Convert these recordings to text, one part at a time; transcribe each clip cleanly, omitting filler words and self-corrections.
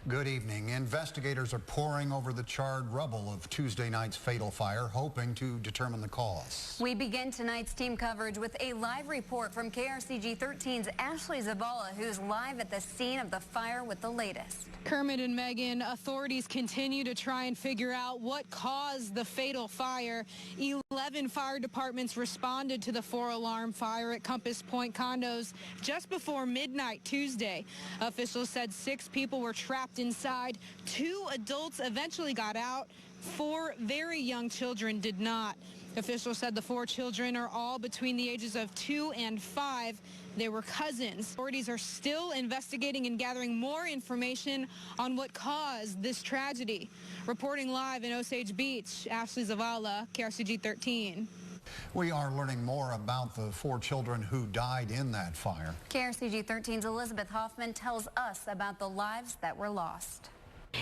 Good evening. Investigators are poring over the charred rubble of Tuesday night's fatal fire, hoping to determine the cause. We begin tonight's team coverage with a live report from KRCG 13's Ashley Zavala, who's live at the scene of the fire with the latest. Kermit and Megan, authorities continue to try and figure out what caused the fatal fire. 11 fire departments responded to the 4-alarm fire at Compass Point condos just before midnight Tuesday. Officials said 6 people were trapped inside. 2 adults eventually got out. 4 very young children did not. Officials said the 4 children are all between the ages of 2 and 5. They were cousins. Authorities are still investigating and gathering more information on what caused this tragedy. Reporting live in Osage Beach, Ashley Zavala, KRCG 13. We are learning more about the 4 children who died in that fire. KRCG 13's Elizabeth Hoffman tells us about the lives that were lost.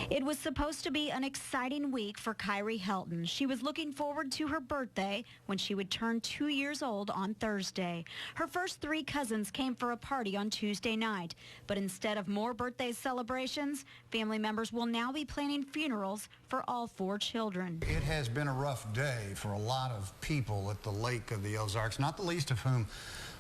It was supposed to be an exciting week for Kyrie Helton. She was looking forward to her birthday when she would turn 2 years old on Thursday. Her first 3 cousins came for a party on Tuesday night. But instead of more birthday celebrations, family members will now be planning funerals for all 4 children. It has been a rough day for a lot of people at the Lake of the Ozarks, not the least of whom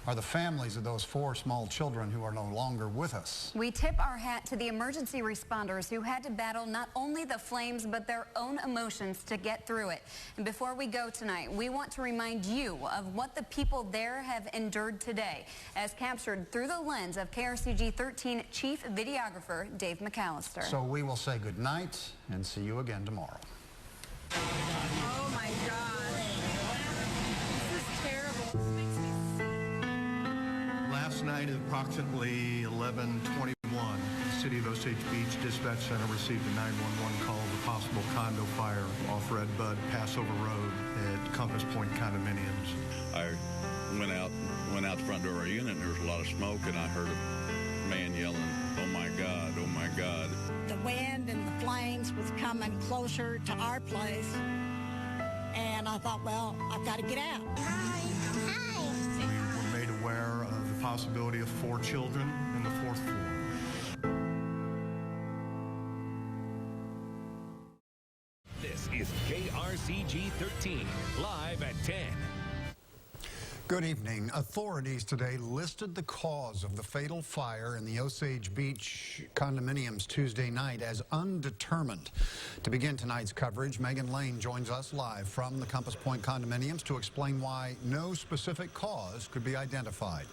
are the families of those 4 small children who are no longer with us. We tip our hat to the emergency responders who had to battle not only the flames but their own emotions to get through it. And before we go tonight, we want to remind you of what the people there have endured today, as captured through the lens of KRCG 13 Chief Videographer Dave McAllister. So we will say good night and see you again tomorrow. Oh my God. This is terrible. Last night at approximately 11:21, the City of Osage Beach Dispatch Center received a 911 call of a possible condo fire off Red Bud Passover Road at Compass Point condominiums. I went out the front door of our unit, and there was a lot of smoke, and I heard a man yelling, "Oh my God, oh my God." The wind and the flames was coming closer to our place, and I thought, well, I've got to get out. We were made aware of the possibility of 4 children in the 4th floor. This is KRCG 13, live at 10. Good evening. Authorities today listed the cause of the fatal fire in the Osage Beach condominiums Tuesday night as undetermined. To begin tonight's coverage, Megan Lane joins us live from the Compass Point condominiums to explain why no specific cause could be identified.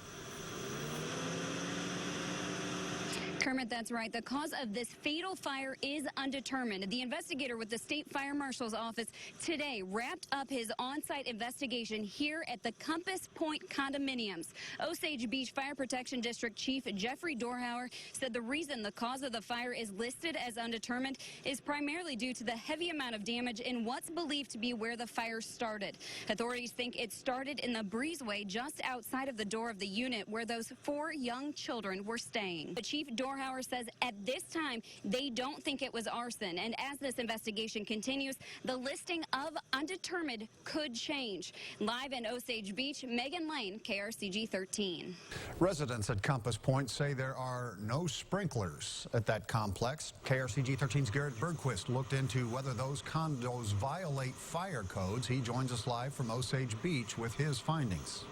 Kermit, that's right. The cause of this fatal fire is undetermined. The investigator with the State Fire Marshal's office today wrapped up his on-site investigation here at the Compass Point condominiums. Osage Beach Fire Protection District Chief Jeffrey Dorhauer said the reason the cause of the fire is listed as undetermined is primarily due to the heavy amount of damage in what's believed to be where the fire started. Authorities think it started in the breezeway just outside of the door of the unit where those 4 young children were staying. But Chief Dorhauer says at this time they don't think it was arson, and as this investigation continues, the listing of undetermined could change. Live in Osage Beach, Megan Lane, KRCG 13. Residents at Compass Point say there are no sprinklers at that complex. KRCG 13's Garrett Bergquist looked into whether those condos violate fire codes. He joins us live from Osage Beach with his findings.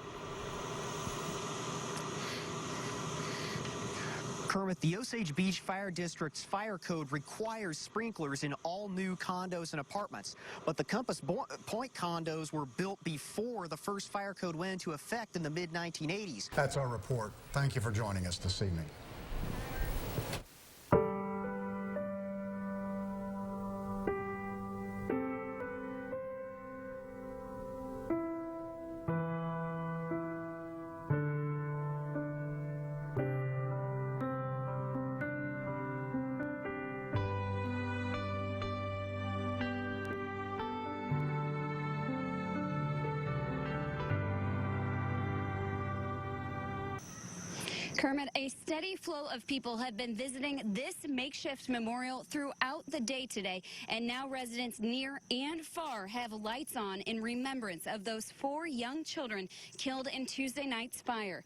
Kermit, the Osage Beach Fire District's fire code requires sprinklers in all new condos and apartments. But the Compass Point condos were built before the first fire code went into effect in the mid-1980s. That's our report. Thank you for joining us this evening. Kermit, a steady flow of people have been visiting this makeshift memorial throughout the day today, and now residents near and far have lights on in remembrance of those 4 young children killed in Tuesday night's fire.